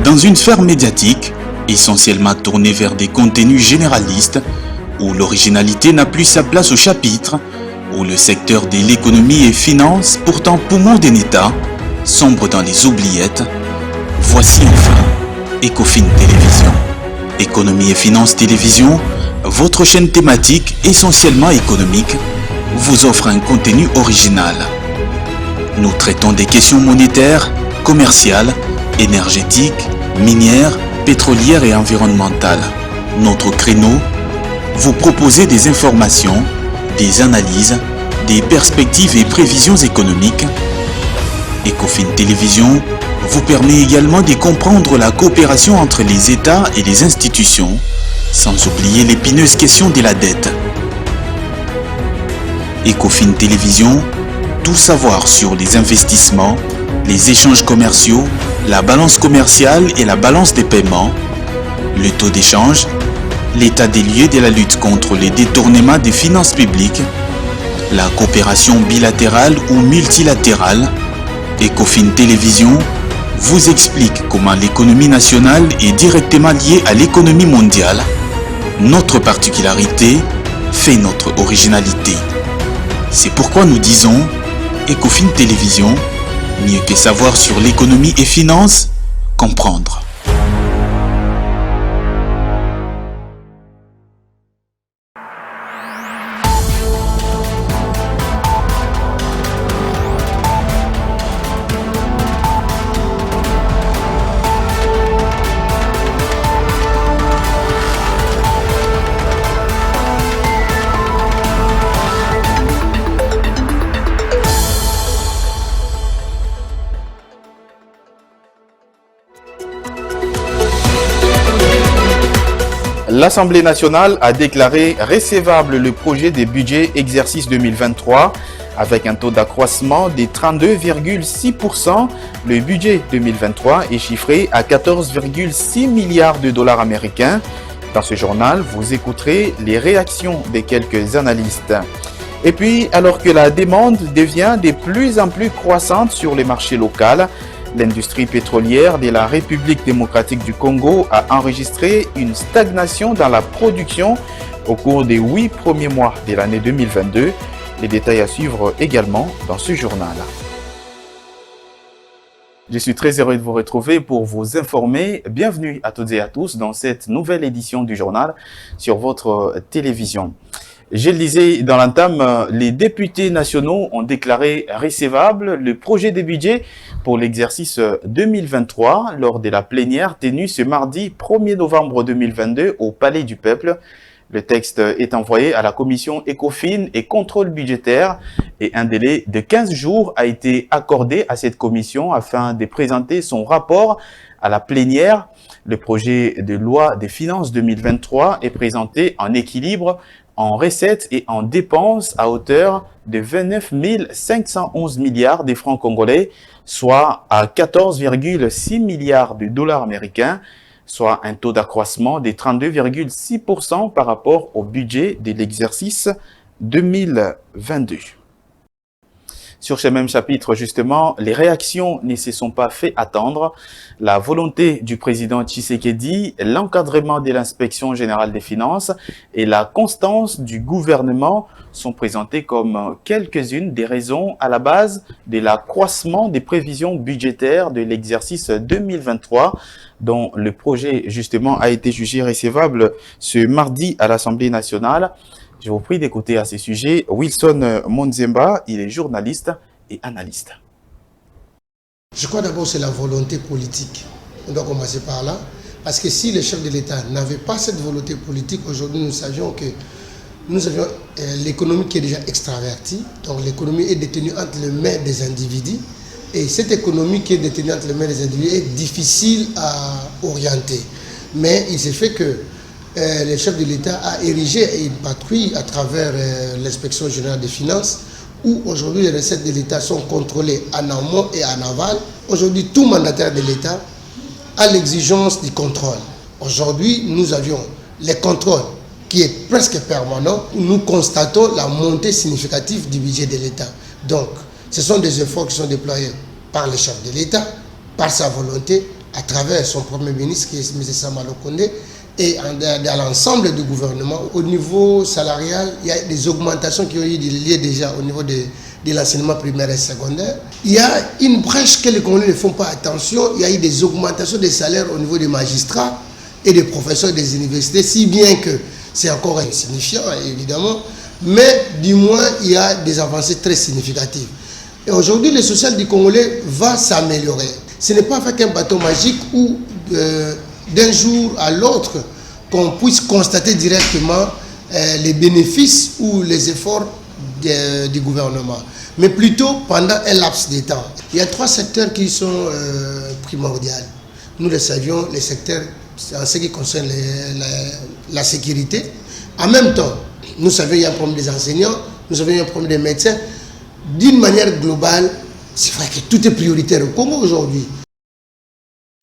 Dans une sphère médiatique, essentiellement tournée vers des contenus généralistes, où l'originalité n'a plus sa place au chapitre, où le secteur de l'économie et finance, pourtant poumon d'un État, sombre dans les oubliettes, voici enfin Ecofin Télévision. Économie et finance télévision, votre chaîne thématique essentiellement économique, vous offre un contenu original. Nous traitons des questions monétaires, commerciales, énergétiques, minières, pétrolières et environnementales. Notre créneau, vous proposer des informations, des analyses, des perspectives et prévisions économiques. Ecofin Télévision vous permet également de comprendre la coopération entre les États et les institutions, sans oublier l'épineuse question de la dette. Ecofin Télévision, tout savoir sur les investissements, les échanges commerciaux, la balance commerciale et la balance des paiements, le taux d'échange, l'état des lieux de la lutte contre les détournements des finances publiques, la coopération bilatérale ou multilatérale. Ecofin Télévision vous explique comment l'économie nationale est directement liée à l'économie mondiale. Notre particularité fait notre originalité. C'est pourquoi nous disons Ecofin Télévision, mieux que savoir sur l'économie et finance, comprendre. L'Assemblée nationale a déclaré recevable le projet de budget exercice 2023 avec un taux d'accroissement de 32,6%. Le budget 2023 est chiffré à 14,6 milliards de dollars américains. Dans ce journal, vous écouterez les réactions de quelques analystes. Et puis, alors que la demande devient de plus en plus croissante sur les marchés locaux, l'industrie pétrolière de la République démocratique du Congo a enregistré une stagnation dans la production au cours des 8 premiers mois de l'année 2022. Les détails à suivre également dans ce journal. Je suis très heureux de vous retrouver pour vous informer. Bienvenue à toutes et à tous dans cette nouvelle édition du journal sur votre télévision. Je le disais dans l'entame, les députés nationaux ont déclaré recevable le projet de budget pour l'exercice 2023 lors de la plénière tenue ce mardi 1er novembre 2022 au Palais du Peuple. Le texte est envoyé à la commission Ecofin et contrôle budgétaire et un délai de 15 jours a été accordé à cette commission afin de présenter son rapport à la plénière. Le projet de loi des finances 2023 est présenté en équilibre en recettes et en dépenses à hauteur de 29 511 milliards de francs congolais, soit à 14,6 milliards de dollars américains, soit un taux d'accroissement de 32,6% par rapport au budget de l'exercice 2022. Sur ce même chapitre, justement, les réactions ne se sont pas fait attendre. La volonté du président Tshisekedi, l'encadrement de l'inspection générale des finances et la constance du gouvernement sont présentées comme quelques-unes des raisons à la base de l'accroissement des prévisions budgétaires de l'exercice 2023, dont le projet, justement, a été jugé recevable ce mardi à l'Assemblée nationale. Je vous prie d'écouter à ce sujet Wilson Monzemba, il est journaliste et analyste. Je crois d'abord que c'est la volonté politique. On doit commencer par là. Parce que si le chef de l'État n'avait pas cette volonté politique, aujourd'hui nous savions que nous avions l'économie qui est déjà extravertie. Donc l'économie est détenue entre les mains des individus. Et cette économie qui est détenue entre les mains des individus est difficile à orienter. Mais il s'est fait que le chef de l'État a érigé une patrouille à travers l'inspection générale des finances où aujourd'hui les recettes de l'État sont contrôlées en amont et en aval. Aujourd'hui, tout mandataire de l'État a l'exigence du contrôle. Aujourd'hui, nous avions les contrôles qui est presque permanent. Nous constatons la montée significative du budget de l'État. Donc, ce sont des efforts qui sont déployés par le chef de l'État, par sa volonté, à travers son Premier ministre, qui est M. Samalo Kondé, et dans l'ensemble du gouvernement. Au niveau salarial, il y a des augmentations qui ont eu lieu déjà au niveau de l'enseignement primaire et secondaire. Il y a une brèche que les Congolais ne font pas attention. Il y a eu des augmentations des salaires au niveau des magistrats et des professeurs des universités, si bien que c'est encore insignifiant, évidemment, mais du moins, il y a des avancées très significatives. Et aujourd'hui, le social du Congolais va s'améliorer. Ce n'est pas avec un bâton magique où d'un jour à l'autre, qu'on puisse constater directement les bénéfices ou les efforts du gouvernement, mais plutôt pendant un laps de temps. Il y a 3 secteurs qui sont primordiaux. Nous le savions, les secteurs en ce qui concerne la sécurité. En même temps, nous savions qu'il y a un problème des enseignants, nous savions qu'il y a un problème des médecins. D'une manière globale, c'est vrai que tout est prioritaire au Congo aujourd'hui.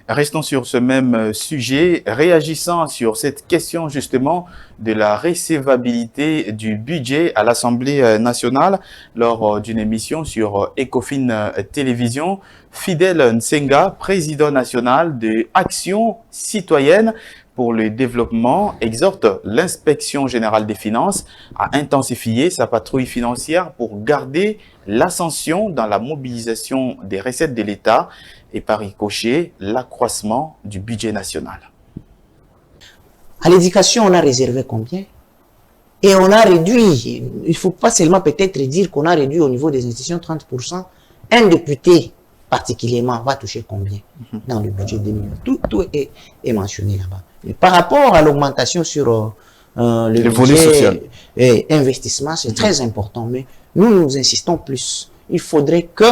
Restons sur ce même sujet, réagissant sur cette question justement de la recevabilité du budget à l'Assemblée nationale lors d'une émission sur Ecofin Télévision. Fidèle Nsenga, président national de Action citoyenne pour le développement, exhorte l'inspection générale des finances à intensifier sa patrouille financière pour garder l'ascension dans la mobilisation des recettes de l'État et par ricochet l'accroissement du budget national. À l'éducation, on a réservé combien? Et on a réduit, il ne faut pas seulement peut-être dire qu'on a réduit au niveau des institutions 30%. Un député particulièrement va toucher combien dans le budget 2000? Tout est mentionné là-bas. Par rapport à l'augmentation sur le volet social et investissement, c'est très important. Mais nous insistons plus. Il faudrait que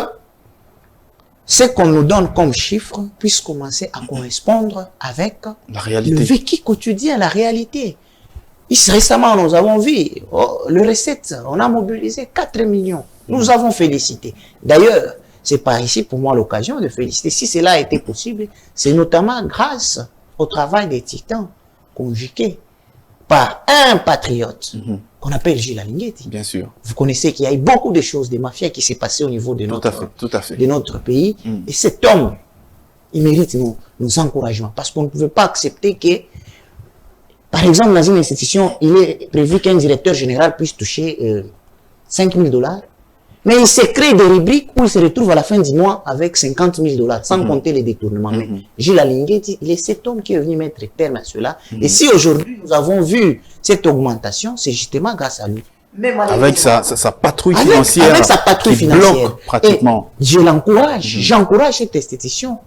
ce qu'on nous donne comme chiffre puisse commencer à correspondre avec la réalité. Le vécu quotidien, la réalité. Récemment, nous avons vu le recette, on a mobilisé 4 millions. Nous avons félicité. D'ailleurs, c'est par ici pour moi l'occasion de féliciter. Si cela a été possible, c'est notamment grâce au travail des titans conjugués par un patriote qu'on appelle Gilles Alinguetti. Bien sûr. Vous connaissez qu'il y a eu beaucoup de choses, des mafias qui s'est passé au niveau de notre pays. Et cet homme, il mérite nos encouragements parce qu'on ne pouvait pas accepter que, par exemple, dans une institution, il est prévu qu'un directeur général puisse toucher 5 000 $. Mais il se crée des rubriques où il se retrouve à la fin du mois avec 50 000 $, sans compter les détournements. Mais Gilles Alinguetti, il est cet homme qui est venu mettre terme à cela. Et si aujourd'hui nous avons vu cette augmentation, c'est justement grâce à lui. Avec sa patrouille financière, avec sa patrouille financière, bloque pratiquement. Et je l'encourage, j'encourage cette institution,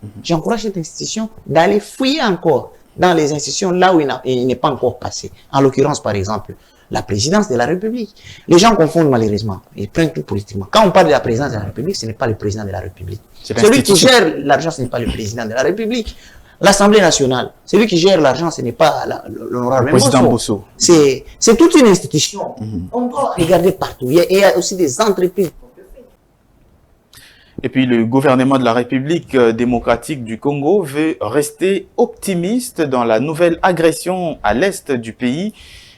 d'aller fouiller encore dans les institutions là où il n'est pas encore passé. En l'occurrence, par exemple, la présidence de la République. Les gens confondent malheureusement, ils prennent tout politiquement. Quand on parle de la présidence de la République, ce n'est pas le président de la République. Celui qui gère l'argent, ce n'est pas le président de la République. L'Assemblée nationale, celui qui gère l'argent, ce n'est pas l'honorable président Bosso. C'est toute une institution. On doit regarder partout. Il y a aussi des entreprises. Et puis le gouvernement de la République démocratique du Congo veut rester optimiste dans la nouvelle agression à l'est du pays,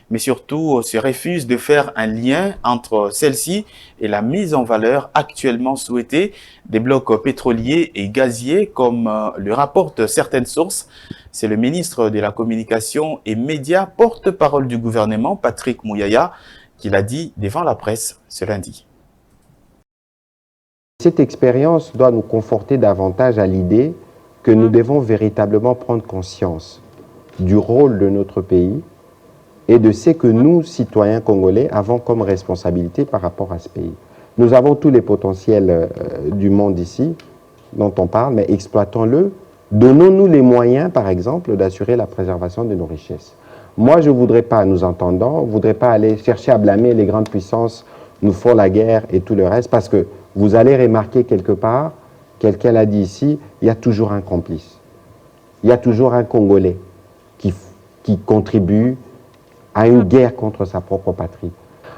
mais surtout se refuse de faire un lien entre celle-ci et la mise en valeur actuellement souhaitée des blocs pétroliers et gaziers, comme le rapportent certaines sources. C'est le ministre de la Communication et Médias, porte-parole du gouvernement, Patrick Mouyaya, qui l'a dit devant la presse ce lundi. Cette expérience doit nous conforter davantage à l'idée que nous devons véritablement prendre conscience du rôle de notre pays et de ce que nous, citoyens congolais, avons comme responsabilité par rapport à ce pays. Nous avons tous les potentiels du monde ici, dont on parle, mais exploitons-le. Donnons-nous les moyens, par exemple, d'assurer la préservation de nos richesses. Moi, je ne voudrais pas, nous entendons, je ne voudrais pas aller chercher à blâmer les grandes puissances, nous font la guerre et tout le reste, parce que vous allez remarquer quelque part, quelqu'un l'a dit ici, il y a toujours un complice. Il y a toujours un Congolais qui contribue à une guerre contre sa propre patrie.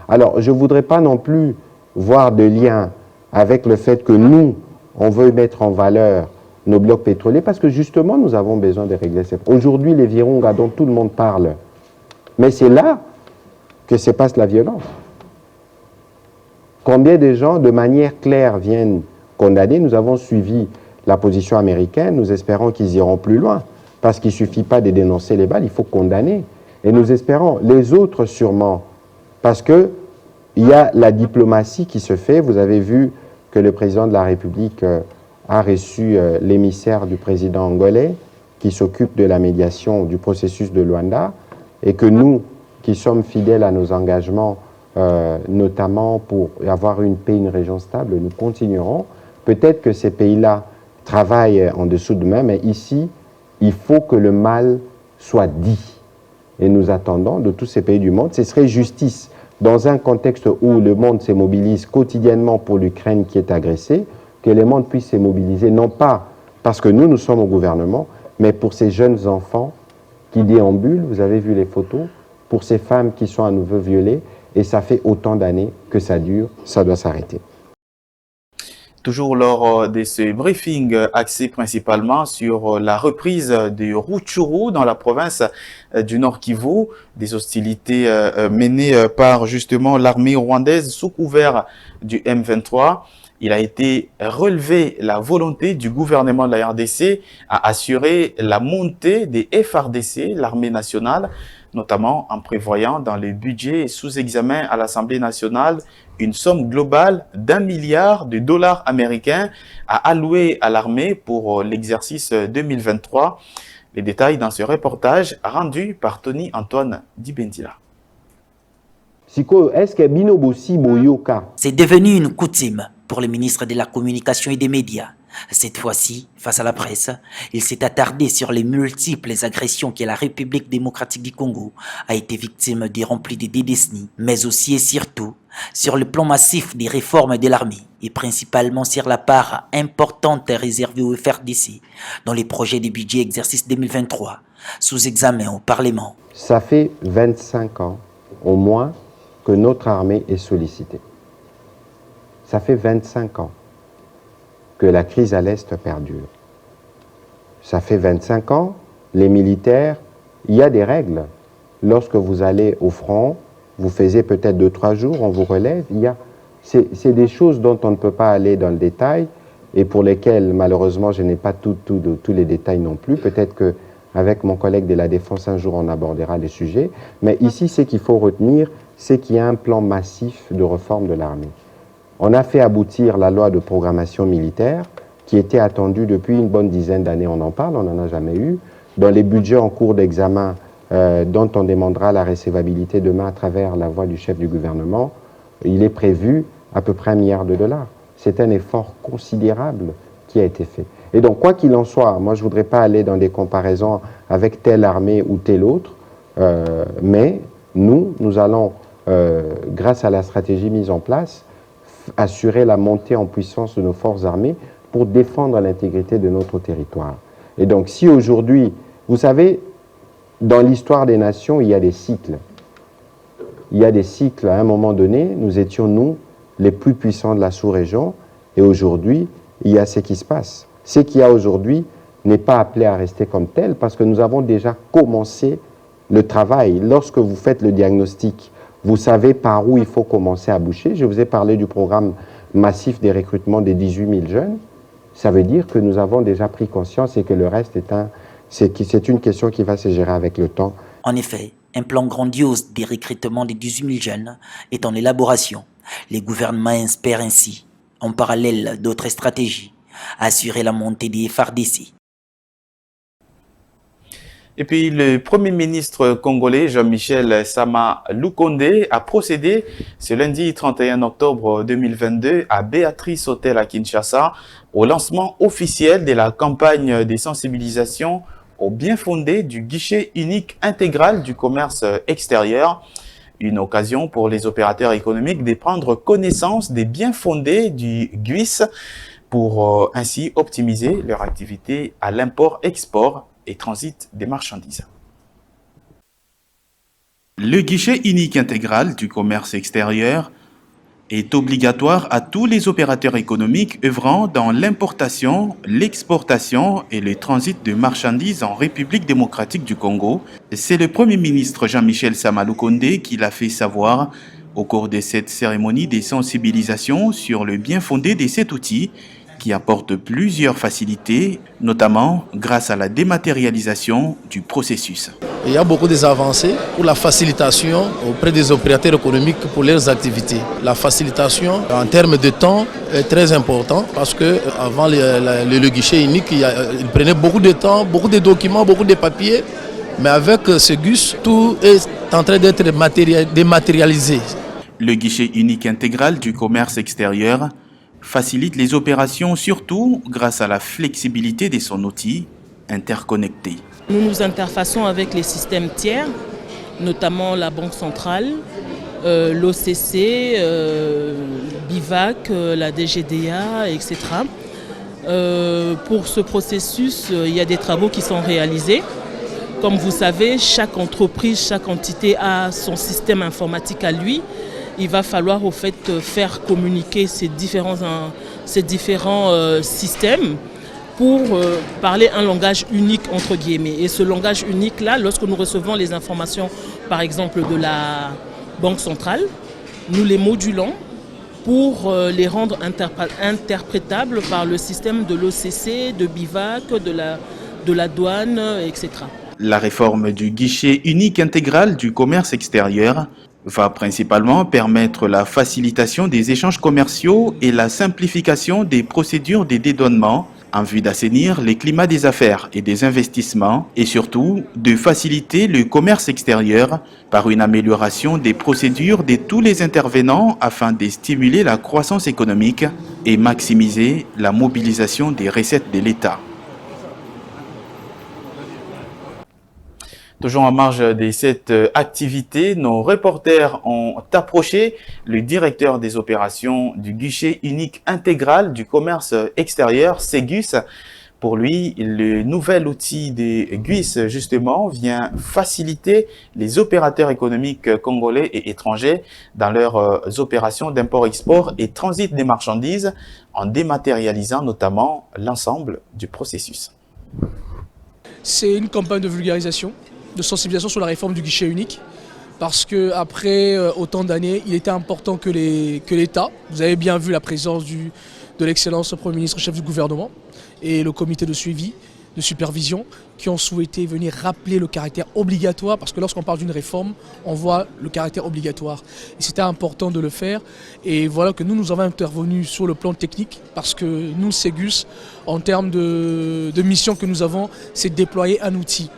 Alors, je ne voudrais pas non plus voir de lien avec le fait que nous, on veut mettre en valeur nos blocs pétroliers, parce que justement, nous avons besoin de régler ces problèmes. Aujourd'hui, les Virunga dont tout le monde parle, mais c'est là que se passe la violence. Combien de gens, de manière claire, viennent condamner? Nous avons suivi la position américaine, nous espérons qu'ils iront plus loin, parce qu'il ne suffit pas de dénoncer les balles, il faut condamner. Et nous espérons, les autres sûrement, parce qu'il y a la diplomatie qui se fait. Vous avez vu que le président de la République a reçu l'émissaire du président angolais, qui s'occupe de la médiation du processus de Luanda, et que nous, qui sommes fidèles à nos engagements, notamment pour avoir une paix, une région stable, nous continuerons. Peut-être que ces pays-là travaillent en dessous de main, mais ici, il faut que le mal soit dit. Et nous attendons de tous ces pays du monde. Ce serait justice, dans un contexte où le monde se mobilise quotidiennement pour l'Ukraine qui est agressée, que le monde puisse se mobiliser, non pas parce que nous sommes au gouvernement, mais pour ces jeunes enfants qui déambulent, vous avez vu les photos, pour ces femmes qui sont à nouveau violées, et ça fait autant d'années que ça dure, ça doit s'arrêter. Toujours lors de ce briefing axé principalement sur la reprise de Rutshuru dans la province du Nord Kivu, des hostilités menées par justement l'armée rwandaise sous couvert du M23. Il a été relevé la volonté du gouvernement de la RDC à assurer la montée des FARDC, l'armée nationale, notamment en prévoyant dans le budget sous examen à l'Assemblée nationale une somme globale d'1 milliard de dollars américains à allouer à l'armée pour l'exercice 2023. Les détails dans ce reportage rendu par Tony Antoine Dibendila. C'est devenu une coutume pour le ministre de la Communication et des Médias. Cette fois-ci, face à la presse, il s'est attardé sur les multiples agressions que la République démocratique du Congo a été victime durant plus de 2 décennies, mais aussi et surtout sur le plan massif des réformes de l'armée et principalement sur la part importante réservée au FARDC dans les projets de budget exercice 2023 sous examen au Parlement. Ça fait 25 ans au moins que notre armée est sollicitée. Ça fait 25 ans que la crise à l'Est perdure. Ça fait 25 ans, les militaires, il y a des règles. Lorsque vous allez au front, vous faisiez peut-être 2-3 jours, on vous relève. C'est des choses dont on ne peut pas aller dans le détail et pour lesquelles, malheureusement, je n'ai pas tous les détails non plus. Peut-être qu'avec mon collègue de la Défense, un jour, on abordera les sujets. Mais ici, ce qu'il faut retenir, c'est qu'il y a un plan massif de réforme de l'armée. On a fait aboutir la loi de programmation militaire qui était attendue depuis une bonne dizaine d'années. On en parle, on n'en a jamais eu. Dans les budgets en cours d'examen dont on demandera la recevabilité demain à travers la voix du chef du gouvernement, il est prévu à peu près $1 milliard. C'est un effort considérable qui a été fait. Et donc, quoi qu'il en soit, moi je ne voudrais pas aller dans des comparaisons avec telle armée ou telle autre, mais nous allons, grâce à la stratégie mise en place, assurer la montée en puissance de nos forces armées pour défendre l'intégrité de notre territoire. Et donc, si aujourd'hui, vous savez, dans l'histoire des nations, il y a des cycles. Il y a des cycles, à un moment donné, nous étions, nous, les plus puissants de la sous-région, et aujourd'hui, il y a ce qui se passe. Ce qu'il y a aujourd'hui n'est pas appelé à rester comme tel, parce que nous avons déjà commencé le travail. Lorsque vous faites le diagnostic, vous savez par où il faut commencer à boucher. Je vous ai parlé du programme massif des recrutements des 18 000 jeunes. Ça veut dire que nous avons déjà pris conscience et que le reste c'est une question qui va se gérer avec le temps. En effet, un plan grandiose des recrutements des 18 000 jeunes est en élaboration. Les gouvernements espèrent ainsi, en parallèle d'autres stratégies, assurer la montée des FARDC. Et puis, le Premier ministre congolais, Jean-Michel Sama Lukonde, a procédé ce lundi 31 octobre 2022 à Béatrice Hotel à Kinshasa au lancement officiel de la campagne de sensibilisation au bien fondé du guichet unique intégral du commerce extérieur. Une occasion pour les opérateurs économiques de prendre connaissance des bien fondés du GUIS pour ainsi optimiser leur activité à l'import-export et transit des marchandises. Le guichet unique intégral du commerce extérieur est obligatoire à tous les opérateurs économiques œuvrant dans l'importation, l'exportation et le transit de marchandises en République démocratique du Congo. C'est le Premier ministre Jean-Michel Sama Lukonde qui l'a fait savoir au cours de cette cérémonie de sensibilisation sur le bien fondé de cet outil qui apporte plusieurs facilités, notamment grâce à la dématérialisation du processus. Il y a beaucoup d'avancées pour la facilitation auprès des opérateurs économiques pour leurs activités. La facilitation en termes de temps est très important parce qu'avant le guichet unique, il prenait beaucoup de temps, beaucoup de documents, beaucoup de papiers. Mais avec ce GUS, tout est en train d'être dématérialisé. Le guichet unique intégral du commerce extérieur facilite les opérations surtout grâce à la flexibilité de son outil interconnecté. Nous nous interfaçons avec les systèmes tiers, notamment la Banque centrale, l'OCC, BIVAC, la DGDA, etc. Pour ce processus, il y a des travaux qui sont réalisés. Comme vous savez, chaque entreprise, chaque entité a son système informatique à lui. Il va falloir au fait faire communiquer ces différents systèmes pour parler un langage unique entre guillemets. Et ce langage unique-là, lorsque nous recevons les informations, par exemple de la Banque centrale, nous les modulons pour les rendre interprétables par le système de l'OCC, de BIVAC, de la douane, etc. La réforme du guichet unique intégral du commerce extérieur va principalement permettre la facilitation des échanges commerciaux et la simplification des procédures de dédouanement en vue d'assainir les climats des affaires et des investissements et surtout de faciliter le commerce extérieur par une amélioration des procédures de tous les intervenants afin de stimuler la croissance économique et maximiser la mobilisation des recettes de l'État. Toujours en marge de cette activité, nos reporters ont approché le directeur des opérations du guichet unique intégral du commerce extérieur, Ségus. Pour lui, le nouvel outil des GUIS, justement, vient faciliter les opérateurs économiques congolais et étrangers dans leurs opérations d'import-export et transit des marchandises en dématérialisant notamment l'ensemble du processus. C'est une campagne de vulgarisation, de sensibilisation sur la réforme du guichet unique parce qu'après autant d'années, il était important que l'État, vous avez bien vu la présence de l'excellence Premier ministre, chef du gouvernement et le comité de suivi, de supervision qui ont souhaité venir rappeler le caractère obligatoire parce que lorsqu'on parle d'une réforme, on voit le caractère obligatoire. Et c'était important de le faire et voilà que nous avons intervenu sur le plan technique parce que nous, Ségus, en termes de mission que nous avons, c'est de déployer un outil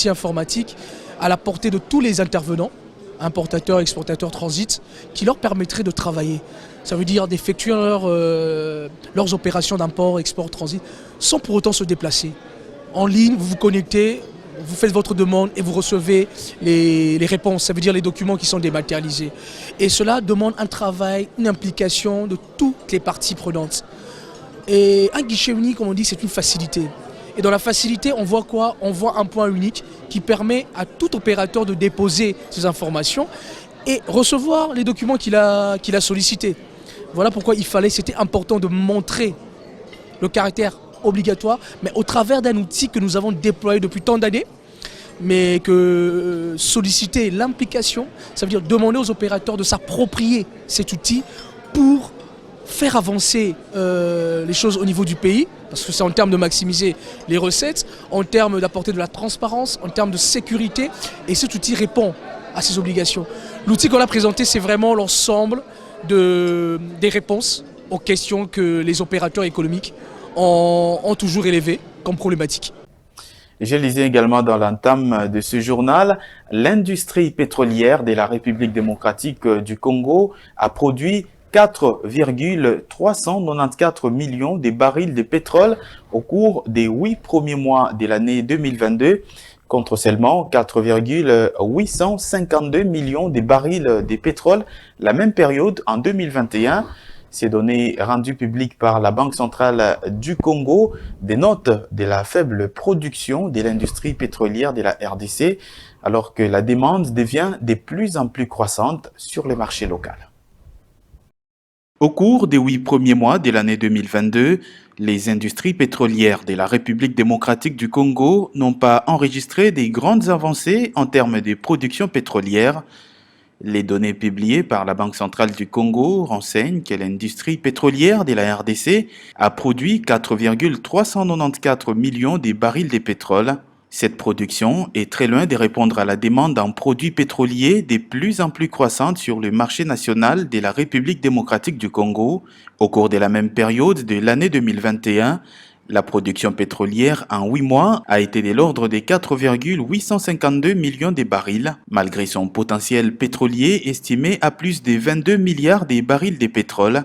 informatique à la portée de tous les intervenants, importateurs, exportateurs, transit, qui leur permettrait de travailler. Ça veut dire d'effectuer leurs opérations d'import, export, transit, sans pour autant se déplacer. En ligne, vous vous connectez, vous faites votre demande et vous recevez les réponses, ça veut dire les documents qui sont dématérialisés. Et cela demande un travail, une implication de toutes les parties prenantes. Et un guichet unique, comme on dit, c'est une facilité. Et dans la facilité, on voit quoi? On voit un point unique qui permet à tout opérateur de déposer ses informations et recevoir les documents qu'il a sollicités. Voilà pourquoi c'était important de montrer le caractère obligatoire, mais au travers d'un outil que nous avons déployé depuis tant d'années, mais que solliciter l'implication, ça veut dire demander aux opérateurs de s'approprier cet outil pour faire avancer les choses au niveau du pays, parce que c'est en termes de maximiser les recettes, en termes d'apporter de la transparence, en termes de sécurité, et cet outil répond à ces obligations. L'outil qu'on a présenté, c'est vraiment l'ensemble des réponses aux questions que les opérateurs économiques ont toujours élevées comme problématiques. Je lisais également dans l'entame de ce journal, l'industrie pétrolière de la République démocratique du Congo a produit 4,394 millions de barils de pétrole au cours des 8 premiers mois de l'année 2022, contre seulement 4,852 millions de barils de pétrole la même période en 2021. Ces données rendues publiques par la Banque centrale du Congo dénotent de la faible production de l'industrie pétrolière de la RDC, alors que la demande devient de plus en plus croissante sur le marché local. Au cours des 8 premiers mois de l'année 2022, les industries pétrolières de la République démocratique du Congo n'ont pas enregistré des grandes avancées en termes de production pétrolière, Les données publiées par la Banque centrale du Congo renseignent que l'industrie pétrolière de la RDC a produit 4,394 millions de barils de pétrole. Cette production est très loin de répondre à la demande en produits pétroliers de plus en plus croissante sur le marché national de la République démocratique du Congo. Au cours de la même période de l'année 2021, la production pétrolière en 8 mois a été de l'ordre de 4,852 millions de barils, malgré son potentiel pétrolier estimé à plus de 22 milliards de barils de pétrole.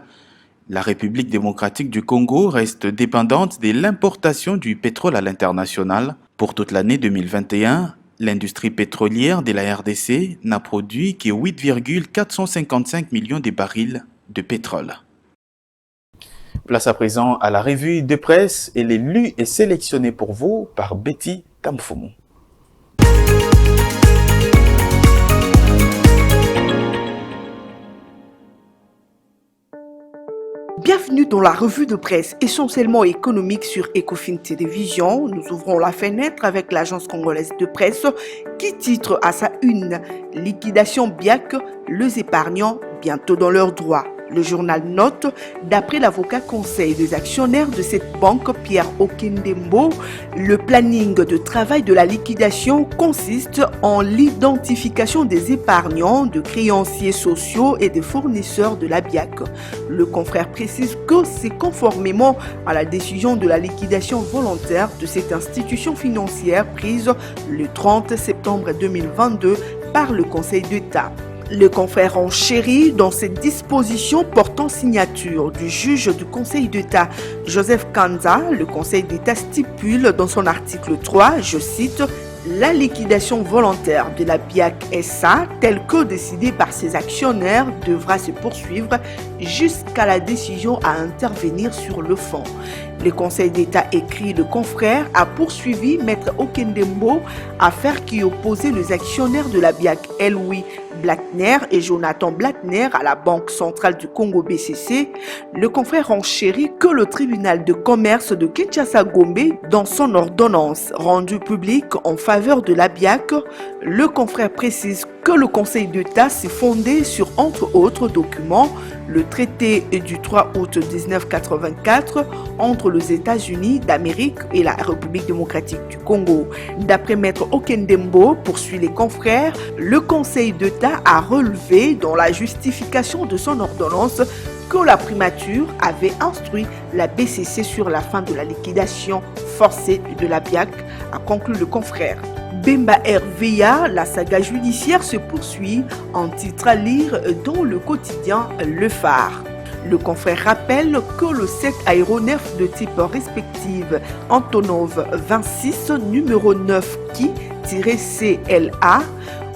La République démocratique du Congo reste dépendante de l'importation du pétrole à l'international. Pour toute l'année 2021, l'industrie pétrolière de la RDC n'a produit que 8,455 millions de barils de pétrole. Place à présent à la revue de presse. Elle est lue et sélectionnée pour vous par Betty Tamfumu. Bienvenue dans la revue de presse essentiellement économique sur Ecofin Télévision. Nous ouvrons la fenêtre avec l'agence congolaise de presse qui titre à sa une « Liquidation BIAC, les épargnants bientôt dans leurs droits ». Le journal note, d'après l'avocat conseil des actionnaires de cette banque, Pierre Okendembo, le planning de travail de la liquidation consiste en l'identification des épargnants, de créanciers sociaux et des fournisseurs de la BIAC. Le confrère précise que c'est conformément à la décision de la liquidation volontaire de cette institution financière prise le 30 septembre 2022 par le Conseil d'État. Le confrère enchérit dans cette disposition portant signature du juge du Conseil d'État Joseph Kanza. Le Conseil d'État stipule dans son article 3, je cite, la liquidation volontaire de la BIAC SA, telle que décidée par ses actionnaires, devra se poursuivre jusqu'à la décision à intervenir sur le fond. Le Conseil d'État écrit le confrère a poursuivi Maître Okendembo, affaire qui opposait les actionnaires de la BIAC Louis Blattner et Jonathan Blattner à la Banque centrale du Congo BCC. Le confrère enchérit que le tribunal de commerce de Kinshasa-Gombe, dans son ordonnance rendue publique en faveur de la BIAC, le confrère précise que le Conseil d'État s'est fondé sur, entre autres documents, le traité du 3 août 1984 entre les États-Unis d'Amérique et la République démocratique du Congo. D'après Maître Okendembo, poursuit les confrères, le Conseil d'État a relevé dans la justification de son ordonnance que la primature avait instruit la BCC sur la fin de la liquidation forcée de la BIAC, a conclu le confrère. Bemba RVA, la saga judiciaire se poursuit, en titre à lire dans le quotidien Le Phare. Le confrère rappelle que le 7 aéronefs de type respective Antonov 26 numéro 9 Ki-CLA,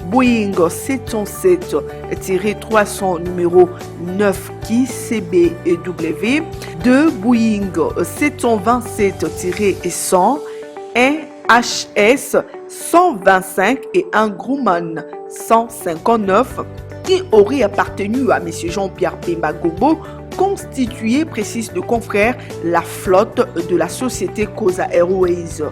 Boeing 707-300 numéro 9 Ki-CBW, 2 Boeing 727-100 et HS 125 et un Grumman 159 qui aurait appartenu à M. Jean-Pierre Bemba Gombo, constitué, précise le confrère, la flotte de la société Cosa Airways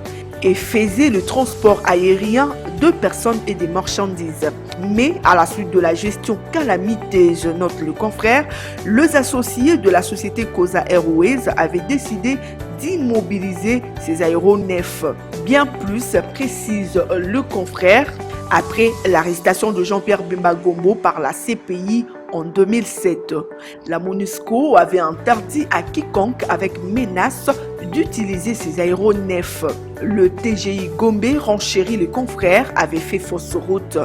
et faisait le transport aérien de personnes et des marchandises. Mais à la suite de la gestion calamiteuse, note le confrère, les associés de la société Cosa Airways avaient décidé d'immobiliser ces aéronefs. Bien plus, précise le confrère, après l'arrestation de Jean-Pierre Bemba Gombo par la CPI en 2007. La MONUSCO avait interdit à quiconque avec menace d'utiliser ces aéronefs. Le TGI Gombe, renchérit le confrère, avait fait fausse route.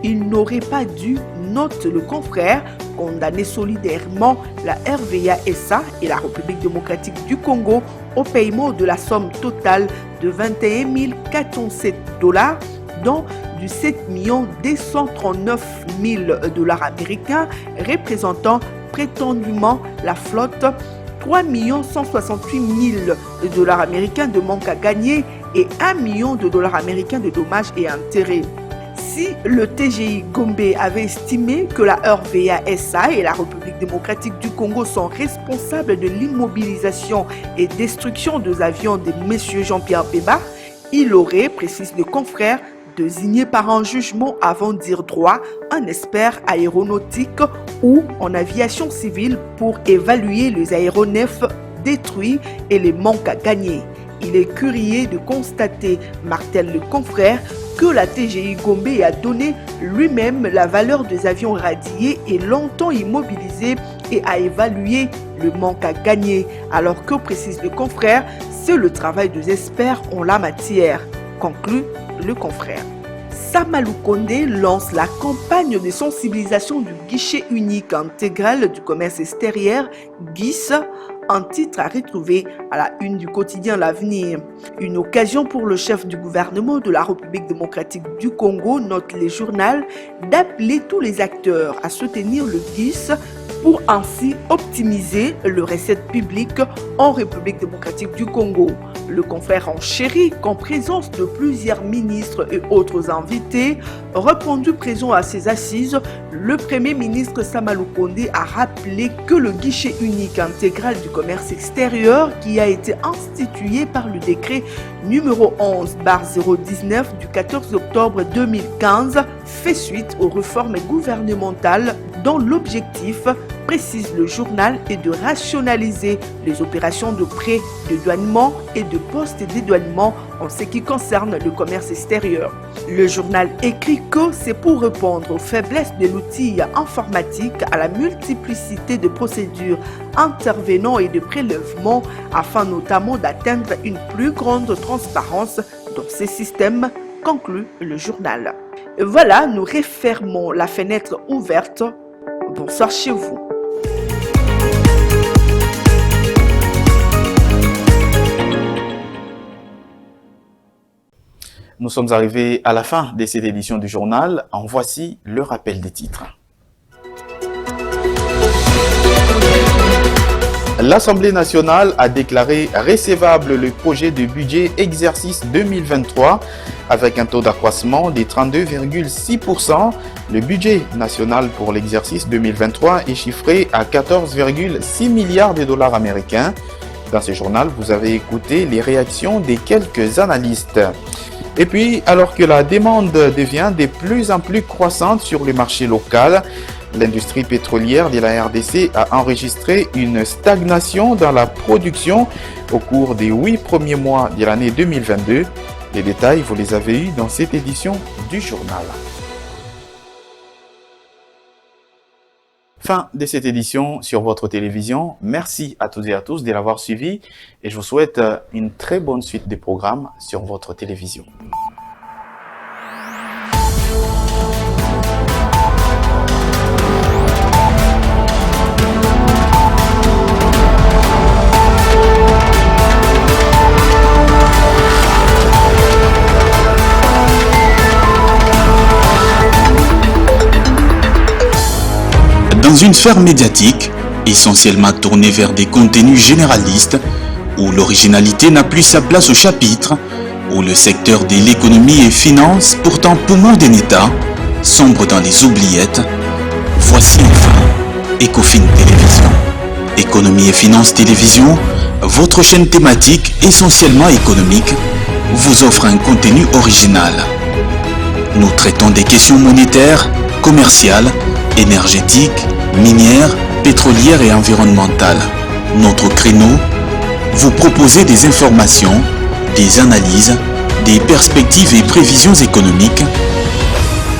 Il n'aurait pas dû, note le confrère, condamner solidairement la RVA SA et la République démocratique du Congo au paiement de la somme totale de 21 407 $, dont du 7 239 000 $ américains, représentant prétendument la flotte 3 168 000 $ américains de manque à gagner et 1 million de $ américains de dommages et intérêts. Si le TGI Gombe avait estimé que la RVA SA et la République démocratique du Congo sont responsables de l'immobilisation et destruction des avions de M. Jean-Pierre Bemba, il aurait, précise le confrère, désigné par un jugement avant dire droit, un expert aéronautique ou en aviation civile pour évaluer les aéronefs détruits et les manques à gagner. Il est curieux de constater, martèle le confrère, que la TGI Gombe a donné lui-même la valeur des avions radiés et longtemps immobilisés et a évalué le manque à gagner, alors que, précise le confrère, c'est le travail des experts en la matière, conclut le confrère. Samalou Kondé lance la campagne de sensibilisation du guichet unique intégral du commerce extérieur, GIS, un titre à retrouver à la une du quotidien L'Avenir. Une occasion pour le chef du gouvernement de la République démocratique du Congo, note le journal, d'appeler tous les acteurs à soutenir le GIS pour ainsi optimiser le recette publique en République démocratique du Congo. Le confrère enchéri qu'en présence de plusieurs ministres et autres invités, répondu présent à ces assises, le Premier ministre Samalou Kondé a rappelé que le guichet unique intégral du commerce extérieur qui a été institué par le décret numéro 11/019 du 14 octobre 2015 fait suite aux réformes gouvernementales dont l'objectif, précise le journal, est de rationaliser les opérations de prêt, de douanement et de post-dédouanement en ce qui concerne le commerce extérieur. Le journal écrit que c'est pour répondre aux faiblesses de l'outil informatique, à la multiplicité de procédures intervenant et de prélèvements, afin notamment d'atteindre une plus grande transparence dans ces systèmes, conclut le journal. Voilà, nous refermons la fenêtre ouverte. Bonsoir chez vous. Nous sommes arrivés à la fin de cette édition du journal. En voici le rappel des titres. L'Assemblée nationale a déclaré recevable le projet de budget exercice 2023 avec un taux d'accroissement de 32,6%. Le budget national pour l'exercice 2023 est chiffré à 14,6 milliards de dollars américains. Dans ce journal, vous avez écouté les réactions des quelques analystes. Et puis, alors que la demande devient de plus en plus croissante sur le marché local, l'industrie pétrolière de la RDC a enregistré une stagnation dans la production au cours des 8 premiers mois de l'année 2022. Les détails, vous les avez eus dans cette édition du journal. Fin de cette édition sur votre télévision. Merci à toutes et à tous de l'avoir suivi et je vous souhaite une très bonne suite des programmes sur votre télévision. Dans une sphère médiatique, essentiellement tournée vers des contenus généralistes, où l'originalité n'a plus sa place au chapitre, où le secteur de l'économie et finance, pourtant poumon d'un État, sombre dans les oubliettes, voici enfin Ecofin Télévision. Économie et finance télévision, votre chaîne thématique essentiellement économique, vous offre un contenu original. Nous traitons des questions monétaires, commerciales, énergétiques, minières, pétrolières et environnementales. Notre créneau, vous proposer des informations, des analyses, des perspectives et prévisions économiques.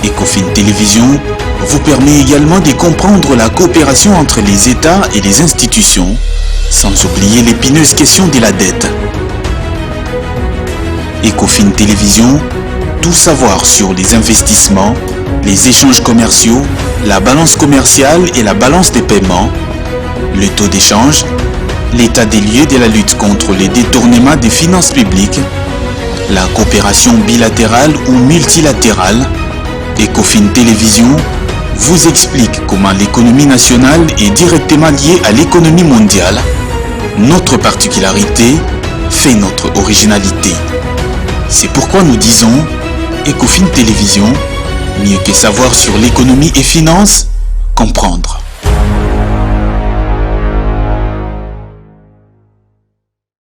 Ecofin Télévision vous permet également de comprendre la coopération entre les États et les institutions, sans oublier l'épineuse question de la dette. Ecofin Télévision, tout savoir sur les investissements, les échanges commerciaux, la balance commerciale et la balance des paiements, le taux d'échange, l'état des lieux de la lutte contre les détournements des finances publiques, la coopération bilatérale ou multilatérale. Ecofin Télévision vous explique comment l'économie nationale est directement liée à l'économie mondiale. Notre particularité fait notre originalité. C'est pourquoi nous disons Ecofin Télévision, mieux que savoir sur l'économie et finance, comprendre.